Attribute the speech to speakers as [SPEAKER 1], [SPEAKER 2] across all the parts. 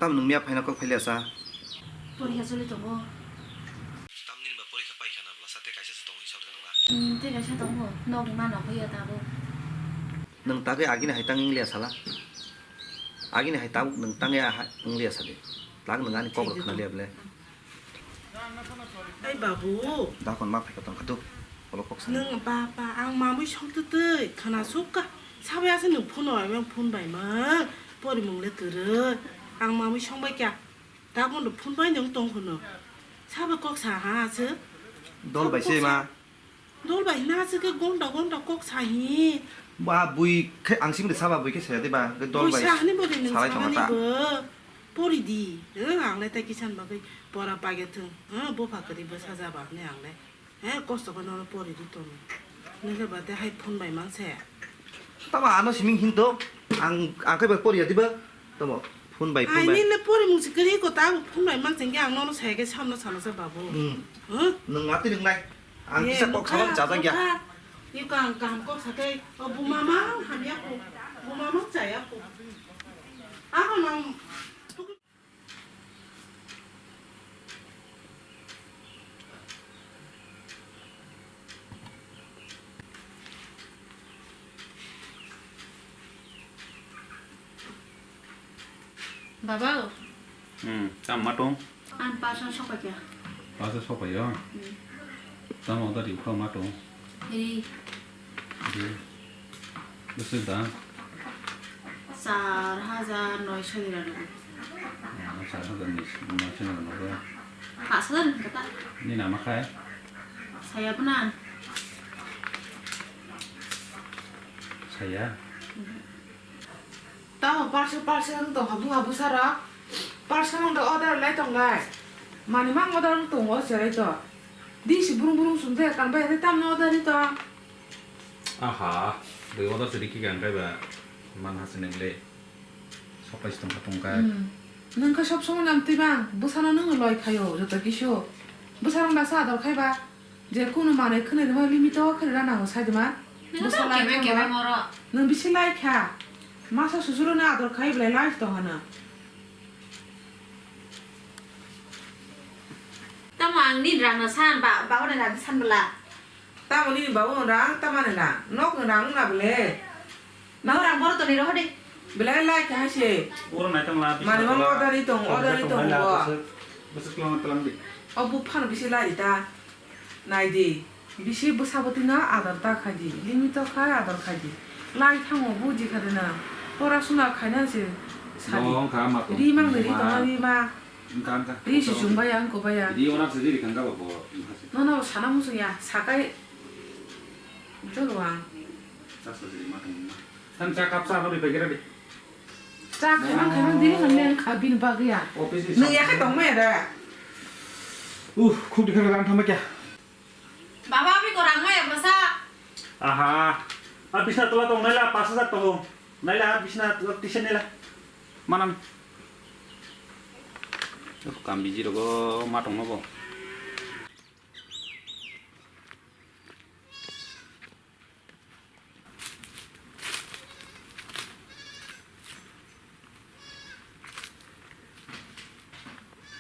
[SPEAKER 1] tam nung miap haina kok phele asa
[SPEAKER 2] পরীক্ষা চলি তো
[SPEAKER 1] tamni ba porikha pai khana bla sate kaise se tong hisab jang la
[SPEAKER 2] 这个是等我弄你妈脑会有大不
[SPEAKER 1] nung tage agina hai tang inglia sala agina hai tabu nung tange inglia sale lag nung ani kok khana le ble
[SPEAKER 3] ai babu
[SPEAKER 1] da kon ma phai ka tong khatu bolo kok sa
[SPEAKER 3] nung pa ang ma mu chong te te khana suka sabe ase nung phone oi mang phone bai ma pori mung le tere ang ma mu chong bai kya da kon do phone bai nyong tong khono sabe kok sa ha se
[SPEAKER 1] dol bai se ma
[SPEAKER 3] dol bai na se ke gong da kok sa hi
[SPEAKER 1] ba bui khe angsim de saba bui khe se de ba ke dol bai
[SPEAKER 3] sa ni bo de nung
[SPEAKER 1] salai
[SPEAKER 3] sa
[SPEAKER 1] tong
[SPEAKER 3] ni
[SPEAKER 1] ta
[SPEAKER 3] bo pori di ang le ta ki chan ba bai pora pa ge thung bo pha ka di ba sa ja ba ne ang le cost ko no pori di to ne ke ba te hai phone bai mang se
[SPEAKER 1] tama ano siming hinto ang kai ba pori adi ba tomo phun bai
[SPEAKER 3] ai ni le pori mung si kri ko ta phun bai mang jeng yang no no sai ke cham no chalo sa babu
[SPEAKER 1] nung ngati nung nai ang kisa kok khawan cha jang ya
[SPEAKER 3] ni kang ko sa ke bu mama han ya ko bu mama cha ya ko a ko nang
[SPEAKER 2] বাবা
[SPEAKER 4] 땀 마똥
[SPEAKER 2] 안 빠져 속박이야
[SPEAKER 4] 와서 서봐요. 땀 어디리 거 마똥.
[SPEAKER 2] 이
[SPEAKER 4] 네. 무슨 다.
[SPEAKER 2] 4,900이라는 거
[SPEAKER 4] 잘하던 마시는 거.
[SPEAKER 2] 가서는 그다
[SPEAKER 4] 니 남아카이?
[SPEAKER 2] saya benar
[SPEAKER 4] saya.
[SPEAKER 3] ta parcel to habu sara parcel mang da order lai tong lai mani mang order tong o se lai to di si burung sum de kan ba de tam no order ni to
[SPEAKER 4] 아하. 너 어디 저렇게 간 거야? 만 하시는 게. 서빠지 좀 같은 거.
[SPEAKER 3] nang ka shop song nam ti bang bu sana nang loi khayo jo ta ki sho bu sarang da sa dor khai ba je kuno mane khne de ma limit to khre ra na ho sai de ma bu sa lai
[SPEAKER 2] 개별 멀어
[SPEAKER 3] nang bi si lai kha ma sa su su ro na dor khai ble lai to hana
[SPEAKER 2] tamang ni rang na san ba ba na rang san bala
[SPEAKER 3] ta mo ni ba wo rang ta ma na nok rang na ble
[SPEAKER 2] ba rang bor to ni ro de
[SPEAKER 3] ble lai kha se
[SPEAKER 4] 오늘 나이트 라.
[SPEAKER 3] mani mang order ni tong bo
[SPEAKER 4] 무슨 클랑 클랑 비.
[SPEAKER 3] abu phan bi si lai ta nai di bi si bu sa boti na adar ta kha di limit to kha adar kha di lai thang o bu ji kha de na pora suna kha na se sa di
[SPEAKER 4] 너 가마 또.
[SPEAKER 3] ri mang de ri to ri ma
[SPEAKER 4] 간다.
[SPEAKER 3] ri si jung ba yang ko ba ya
[SPEAKER 4] 니 원합 저들이 간가 봐. 뭐.
[SPEAKER 3] no no sa na mu su ya sa kai jo lo wang
[SPEAKER 4] 사서들이 마똥. 산자 값사 우리 베게라비.
[SPEAKER 3] cha khai mang di ngan len kha bin ba ga ya
[SPEAKER 4] 오피스.
[SPEAKER 3] ni ya khai tong me da
[SPEAKER 4] 쿡디 카메라 안 타면 게.
[SPEAKER 2] baba bi ko rang mai masa
[SPEAKER 4] 아하. 아 비스나 돌아 또 날라 파스사 또. 날라 비스나 티션 날라. 만남. 감비지로고 마똥 먹어.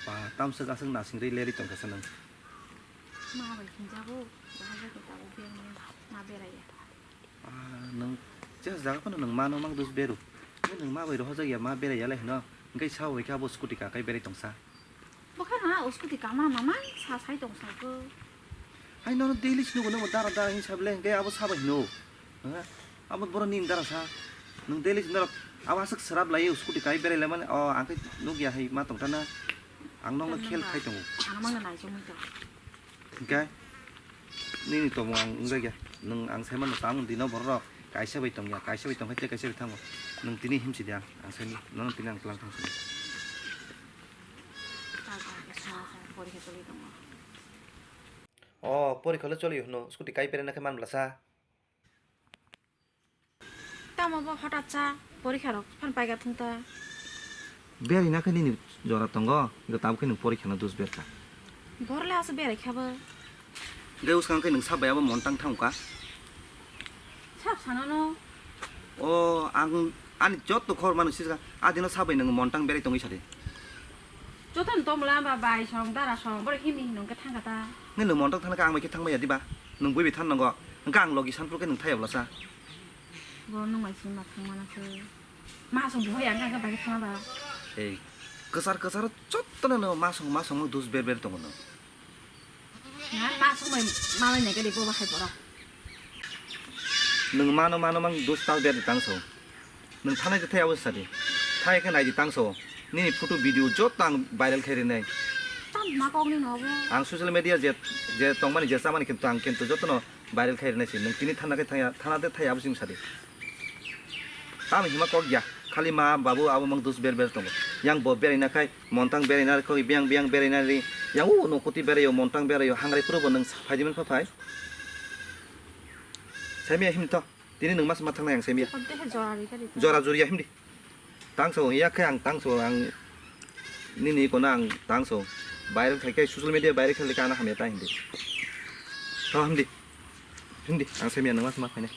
[SPEAKER 1] ba tam se ga sing na sing ri le ri tong ka sanang
[SPEAKER 2] มาไปกินจ้าบุบ้าไปกับตาบุเพียงมาเบรย
[SPEAKER 1] nung ja za ko nung ma no mang dus beru nung ma bai ro ja ya ma bere ya le no ngai sao wi ka bo scooty ka kai bere tong sa
[SPEAKER 2] บ่ค่านะอุสกุติกามามามาซาไซตงซาก็
[SPEAKER 1] ai no daily snu ko no dara dara hin sable ngai abo sa bai no abo boro nin dara sa nung daily snu awa sak sarap lai scooty kai bere le man o ang kai nu ya hai ma tong ta na ang nong khel khai tong
[SPEAKER 2] อาน้ำมันไหลจมูก
[SPEAKER 1] cáiนี่ตัวมองเรื่องนึงอังเซมันตามมันดีน้องบอกเราไก่เชื่อไปตรงไก่เชื่อไปตรงให้เจ๊ไก่เชื่อไปทั้งหมดนึงที่นี่หิมสีแดงอังเซนี่น้องที่นั่งกลางทั้งสิ้น
[SPEAKER 2] পরীক্ষা চলি তো
[SPEAKER 1] อ๋อปริเขาเล่นจอยอยู่เนาะสกุติไก่เป็นนักมันบลาซา
[SPEAKER 2] তা মা বা হঠাৎ চা পরীক্ষার ফান পাইগা থুনতা
[SPEAKER 1] เบียร์นี่นะแค่นี้จอร์ตังก็ก็ตามแค่หนึ่งปริเขาน่ะดูสเบียร์ค่ะ
[SPEAKER 2] বরলে আছে বেরে খাবো
[SPEAKER 1] เดี๋ยวสังแค่หนึ่งซับแบบว่ามอนตั้งทั้งกะ
[SPEAKER 2] সাপ সানানো
[SPEAKER 1] โอ้อันนี้จอดตัวคอร์มันสิกะอาดินซับไปหนึ่งมอนตั้งเบียร์ตรงนี้ใช่ไหม
[SPEAKER 2] 저던 또 몰라 바바이 성 따라 성 버리 힘이 있는 게 탕가다.
[SPEAKER 1] nên nửa món tóc thằng càng mấy cái thằng bây giờ đi ba nương bưởi bị thằng nó gọi càng lò cái sắn cái nương thay ở là sao
[SPEAKER 2] 뭐는 거 있으면 당만하서 마성 뭐 양가 가 바이 탕하다.
[SPEAKER 1] 에 그살 쫓더는 마성 두스 베베 동거
[SPEAKER 2] 나 마성 뭐 마음에 내가 리고 봐 해보라.
[SPEAKER 1] nương mang du스 tao 베 땅소 nương thay cái thay ở sao đi thay cái này đi 땅소 ni photo video chốt tang viral khai này
[SPEAKER 2] 땀 마고니 너고.
[SPEAKER 1] ang social media je tongmani je samani কিন্তু যতনো viral khai này nung tini থানাতে থাই আবু সিং সাদি tam hima kok ya khali ma babu abu mang dus ber tongo yang bo ber ina khai montang ber ina ko biang ber ina ri yang u no koti ber yo montang ber yo hangrai pro bo nang phaidimen phai semia himto tini nung mas mathang na yang semia
[SPEAKER 2] 어때 해줘라리 그리.
[SPEAKER 1] jora juria himdi tangso ya khai ang tangso ang ni ko nang tangso viral khai kai social media viral khai kana hamya ta hindi to hindi ang semia nang mas mathang ne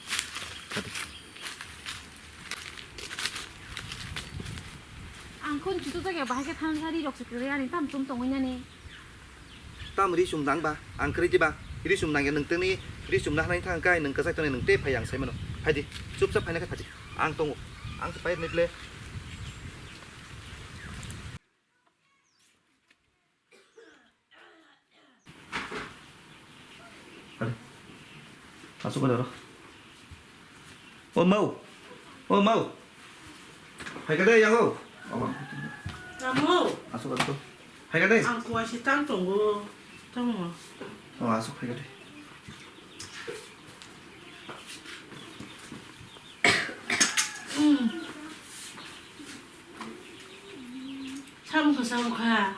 [SPEAKER 2] 안콘 주도자가 바게 타는 살이 역시 그래 아니 땀좀 동이냐니.
[SPEAKER 1] tam ri sum dang ba ang kri ji ba ri sum nang nang teng ni ri sum na nang thang kai nang ka sai ton nang te phayang sai mano phai di chup chap phai na ka phai ang tong ang pai net le masuk ke dalam oh mau phai cái đây yang oh
[SPEAKER 3] 나무
[SPEAKER 1] masuk ke dalam phai cái đây
[SPEAKER 3] 안 구하시 땅 동고 정어
[SPEAKER 1] masuk phai cái đây
[SPEAKER 3] 참고 사고가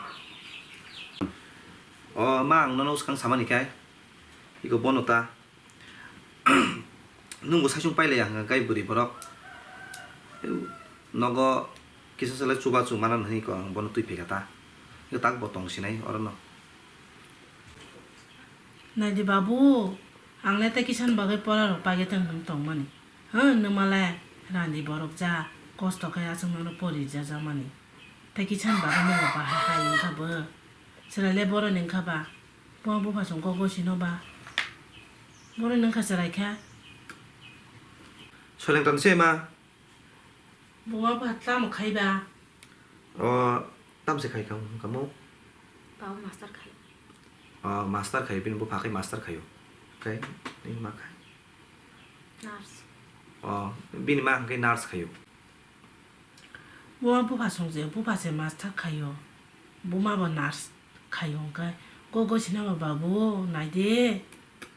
[SPEAKER 1] mang nó kang sama nih kai iko bono ta nunggu sa chung pai le yang kai buri borok nogo kisa sala chuba chu manan hi ko bono tui phe ta iko tak botong sinai orono
[SPEAKER 3] 나디 바부 angle te kisan bagai pora ro page tang tong mani numale randi borok ja kosto kaya asung no pori ja jamani te kisan bagai no ba ha yin ka ba sera le boro ning ka ba bo bu pa song ko go sino ba boro ning ka sera ka
[SPEAKER 1] soleng tan se ma
[SPEAKER 3] bo ba pa ta mo khai ba
[SPEAKER 1] tam se khai kamu
[SPEAKER 2] 바우 마스터 칼.
[SPEAKER 1] master khai bin bu pakai master khayo kai ni ma khai
[SPEAKER 2] 나스.
[SPEAKER 1] bin ma kai nurse khayo
[SPEAKER 3] bo bu pa song je bu pa se master khayo bo ma ba nurse khayo ka go go sino ba babu nai de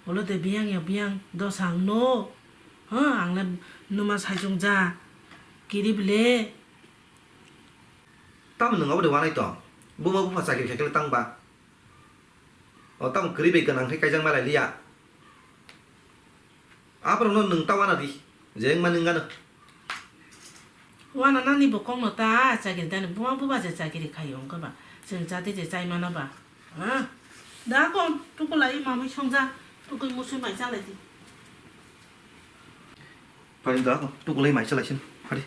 [SPEAKER 3] olo de biang ya biang do sang no angla numa sa jong ja kiri ble
[SPEAKER 1] tam nung abu de wanai to bu ma bu pa sakit khai tang ba tam kri be kanang khai kai jang ma lai liya apa no nung tawana di jeng ma ningana
[SPEAKER 3] wana nani bo kong no ta cha ge dan bo bu ba cha ge ri khai yong ka ba seng cha de je chai ma na ba da kon tu ko lai ma mai chong ja tu ko mo sui mai cha lai di
[SPEAKER 1] phải đó không tôi có lấy máy cho lại xin phải đi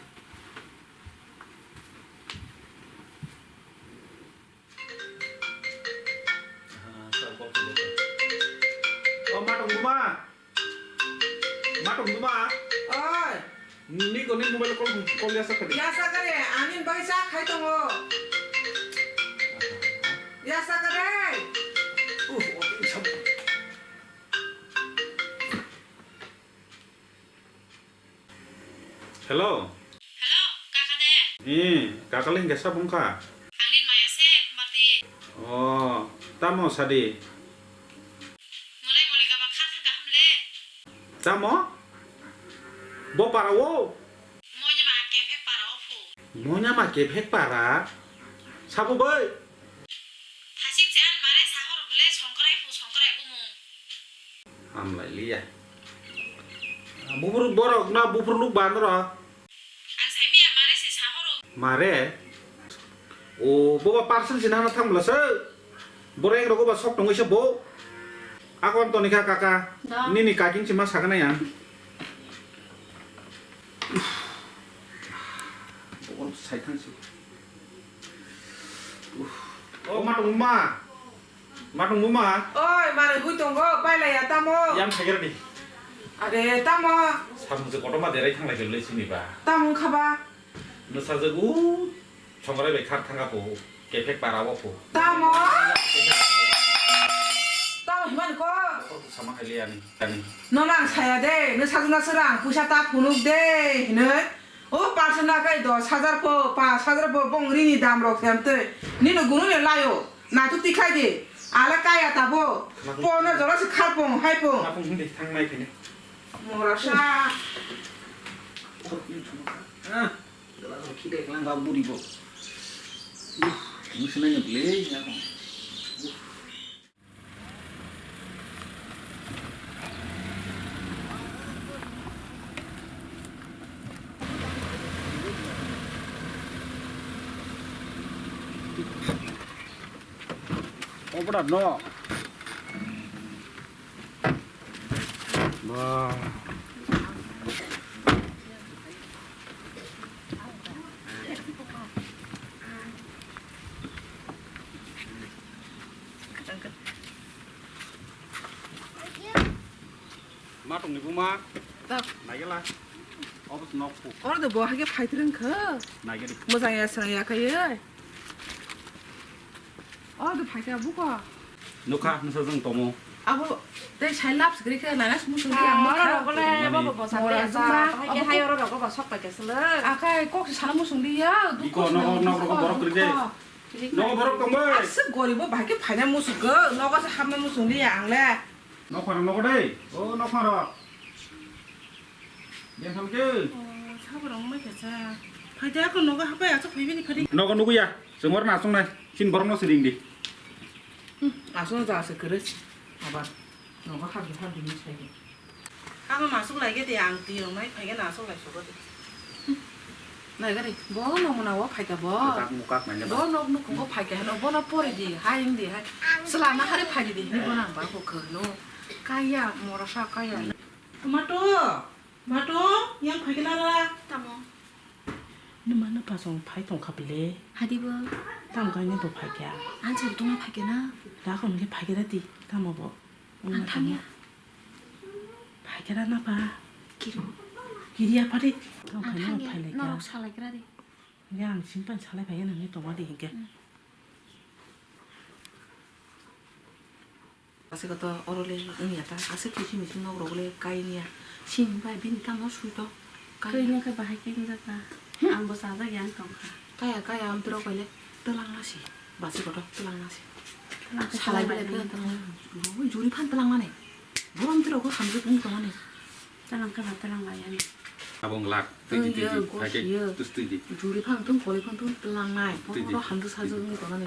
[SPEAKER 3] oi
[SPEAKER 4] Ni ko ni mobile call ya sa kadi.
[SPEAKER 3] biasa kare anin bai sa khai tong o biasa kare
[SPEAKER 4] Hello.
[SPEAKER 5] Halo, kakade.
[SPEAKER 4] Kakaling gasa bungka.
[SPEAKER 5] Angin maya se kumarti.
[SPEAKER 4] Oh, tamo sadi.
[SPEAKER 5] Mulai mulai kabak khat ka hamle.
[SPEAKER 4] Tamo? Bo para wo.
[SPEAKER 5] Monya ma ke phek para ofu.
[SPEAKER 4] Monya ma ke phek para. Sabu boy.
[SPEAKER 5] Thasik se an mare sahor bule songkrai bu mu.
[SPEAKER 4] Am lai liya. Bubur borok na bubur nuk bandro.
[SPEAKER 5] An sai mi mare se sahor.
[SPEAKER 4] Mare. Oh, boba parcel sinana thang blasa. Boreng rogo ba sok tongi se bo. Akon to nikah kakak.
[SPEAKER 2] Da.
[SPEAKER 4] Ni kaking cima sagana ya. Bokon sai thang sih. 어 마동 마 마동 무마
[SPEAKER 3] 어이 말을 후이동 거 빨라야 따모
[SPEAKER 4] 양 타게라니
[SPEAKER 3] 아래 따모
[SPEAKER 4] 사무즈 거로마 내라 탕라 결레시니바
[SPEAKER 3] 따모 가봐
[SPEAKER 4] 너사즈고 정거래 베카 탕가고 개팩 바라워고
[SPEAKER 3] 따모 따모 희만 거
[SPEAKER 4] sama kalian tani
[SPEAKER 3] 너랑 사야 돼. 너 사주나 쓰랑 부샤다 보는 돼. 너는 파트나 가이도 사자포 봉리니 담로 샘트. 니는 구누면 라요. 나도 띠카이디. 알아까야 따보. 뽀너 저러서 칼봉 하이봉.
[SPEAKER 4] apa sih tang mai kene
[SPEAKER 3] 뭐라샤.
[SPEAKER 1] ah dalam kiri kelang kamu di bawah ini senangnya beli ya berat no wah má trồng này cũng má này cái là ốp nó phụ
[SPEAKER 3] 오늘도 뭐 하게 파이들은 그.
[SPEAKER 1] này cái đi
[SPEAKER 3] 뭐상야 상야 가요. 너 파이가 뭐가?
[SPEAKER 1] nó khác nó sẽ dừng tổ mồ
[SPEAKER 3] 아부 내 잘랍스 그렇게 나나 무슨 게
[SPEAKER 2] à
[SPEAKER 3] 안
[SPEAKER 2] nó
[SPEAKER 3] 먹어.
[SPEAKER 2] đâu có lẽ bố bà sắm
[SPEAKER 3] Ngồi
[SPEAKER 2] để
[SPEAKER 3] là
[SPEAKER 2] ra
[SPEAKER 3] zumba.
[SPEAKER 2] hay cái hay ở đâu có bà sắp phải cái sơ
[SPEAKER 3] 아까 꼭 사람 무슨 리야?
[SPEAKER 1] 이거 nó có 버럭 그러지 nó có 버럭 tông ơi
[SPEAKER 3] 아스 거리 뭐 밝게 파냐 무슨 거 너가서 하면 무슨 리야 안 래?
[SPEAKER 1] nó khoan nó có đây ô nó khoan rồi điên thằng chứ
[SPEAKER 3] 사부랑 뭐 괜찮아. 파이야 그 너가 하봐야 저 비비니 파리.
[SPEAKER 1] nó có nuôi à sừng mất nào xong này xin bороং nó xử lý đi
[SPEAKER 3] 아소는 자서 그렇지. 봐봐. 너가 하기 차이. 하고 마속 나게 돼안 뛰어. 나 파이가 나속 나 저거든. 나 이거리 뭐 너무 나와 파이가 뭐.
[SPEAKER 1] các mua các này nhá
[SPEAKER 3] 너 그거 파이가 너 뭐나 뽀리디 하인디 하. 슬라마 하리 파이디 니 뭐나 말고 그너 까야 뭐라사 까야. 토마토. 마토 양 파이가 나라.
[SPEAKER 2] tamo
[SPEAKER 3] 너만 봐서 파이 동갑이래.
[SPEAKER 2] hadi bơ
[SPEAKER 3] 담가니 도 파이야.
[SPEAKER 2] anh chịu tung phải cái nào
[SPEAKER 3] 나 그런 게 파이가라디. 담아 봐.
[SPEAKER 2] anh thắng nhá
[SPEAKER 3] 파이가라나 봐.
[SPEAKER 2] kiểu
[SPEAKER 3] 길이야 파리.
[SPEAKER 2] anh
[SPEAKER 3] 담가니
[SPEAKER 2] thắng nhá
[SPEAKER 3] 파이래가.
[SPEAKER 2] nó đọc sao lại cái đó đi
[SPEAKER 3] 그냥 심판 잘해 봐야는 게 동아리 이게. 아스가도 어르래 응이야다. 아스 기심이 좀 나오래 까이니야.
[SPEAKER 2] xin bài bên cam nó sủi to cái những cái bài kinh ra ta anh bố sao ra cái anh cộng cả
[SPEAKER 3] 까야 안 들어 걸래. 뜨랑나시. 마스가도 뜨랑나시.
[SPEAKER 2] làm cái
[SPEAKER 3] 잘해
[SPEAKER 2] sao
[SPEAKER 3] 봐야
[SPEAKER 2] lại
[SPEAKER 3] 돼.
[SPEAKER 2] cái
[SPEAKER 3] 뭐 요리판 뜨랑만해. 뭐람 들어 그 감정 공동하네.
[SPEAKER 2] ta làm cái nào ta làm lại anh
[SPEAKER 1] à bông lạc tự gì hay cái tự gì
[SPEAKER 3] 요리판 통 거리판 통 뜨랑나이.
[SPEAKER 1] 뜨지.
[SPEAKER 3] 뭐 한두 사정이 동하네.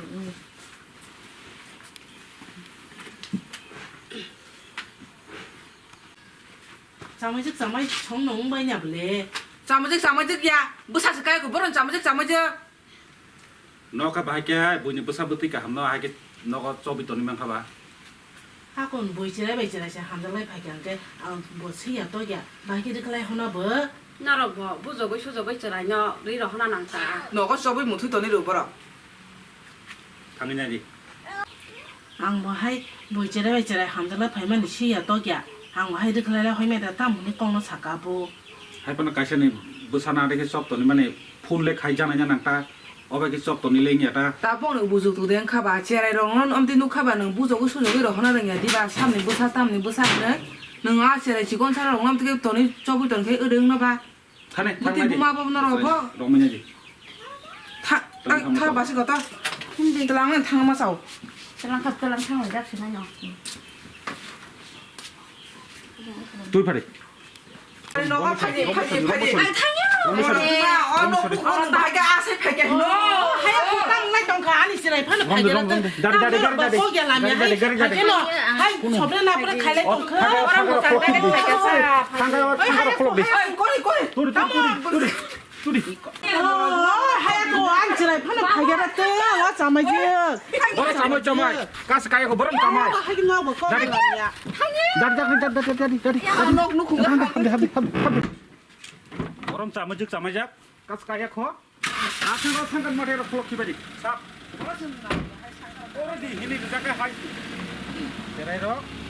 [SPEAKER 3] 자마직 정농 뭐냐 볼래. 자마직야. 뭐 사실 까이고 뭐는 자마직.
[SPEAKER 1] nó các bài kia bùi những bữa sau bữa tích cả hầm nó hai cái nó có cho bị tổn thương không bà
[SPEAKER 3] 하곤 뭐 지랄 한달에 파견데 뭐 세야 또야 마기들 그래 하나 뭐
[SPEAKER 2] nó rồi bỏ bút rồi cái số rồi cái trở lại nhỏ đi rồi nó nặng ta
[SPEAKER 3] 너가 서브이 못 했더니 로버라
[SPEAKER 1] 당연하지
[SPEAKER 3] 뭐 하이 뭐 지랄 한달에 파면 세야 또야 뭐 하이들 그래 하면다 담문이 꽁노 사가보
[SPEAKER 1] hay phần cái này bữa sau nào đấy cái shop tổn thương này phun lên khai ra này nha nàng ta ở cái shop tổn thương lên nhà ta
[SPEAKER 3] 따봉은 부족도 된 카바 지랄이랑은 엄디 누카바는 부족고 수족이로 하나는 야 디바 삼니 부사 땀니 부사는 능 아시라 직원 차라 옹남뜨게 돈이 접을 돈 그 으릉나 봐
[SPEAKER 1] thằng này
[SPEAKER 3] 뭐
[SPEAKER 1] thằng này
[SPEAKER 3] 띠부 마법 나라 봐
[SPEAKER 1] rồi mới gì
[SPEAKER 3] 타 마시겠다 힘들 랑은 탕 마사오
[SPEAKER 2] cái làm thật cái làm thang rồi đáp xin anh nhỏ
[SPEAKER 1] tôi phải đi
[SPEAKER 3] 아니 너가 파지
[SPEAKER 2] anh thắng nhá
[SPEAKER 3] 너는 나가 아세 파게 너 하얗고 땅나 좀 가니 시라이 파는 파게라도 거기 라면 하이 파게노 하이 저번에 나보다 갈래 좀 그.
[SPEAKER 2] orang bukan kayak biasa
[SPEAKER 3] 꼬리 하얗고 앉으라 파는 파게라도 와 잠아지
[SPEAKER 1] 어 잠깐만 가스 가야 거 버럼 잠깐만
[SPEAKER 3] 하긴 나고 꼬리 라면
[SPEAKER 1] 다리
[SPEAKER 3] 너 그거
[SPEAKER 1] 한대 버럼 잠아즉 가스 가야 커 아 상관 말해라 클럭 기바지 삽
[SPEAKER 4] Ora di hini ka ka hai. Terai ro.